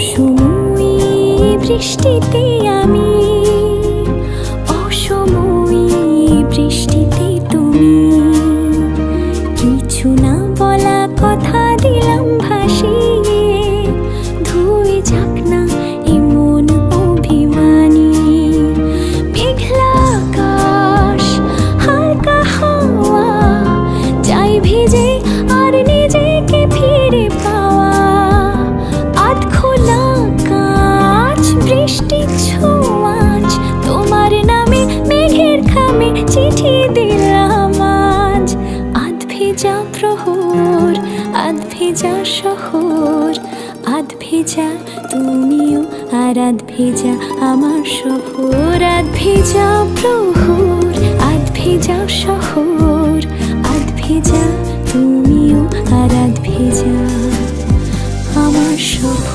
অসময়ী বৃষ্টিতে আমি, অসময়ী বৃষ্টিতে তুমি, কিছু না বলা কথা দিলাম ভাসিয়ে, ধুয়ে যাক না এমন অভিমানী। মেঘলা আকাশ, হালকা হাওয়া, চাই ভিজে আর নিজেকে ফিরে পাওয়া। আধ খোলা কাঁচ, বৃষ্টির ছোঁয়াচ, তোমার নামে মেঘের খামে চিঠি দিলাম আজ। আধ ভেজা প্রহর, আধ ভেজা শহর, আধ ভেজা তুমিও আর আধ ভেজা আমার শহর। আধ ভেজা প্রহর, আধ ভেজা শহর, আধ ভেজা তুমিও আর আধ ভেজা আমার শহর।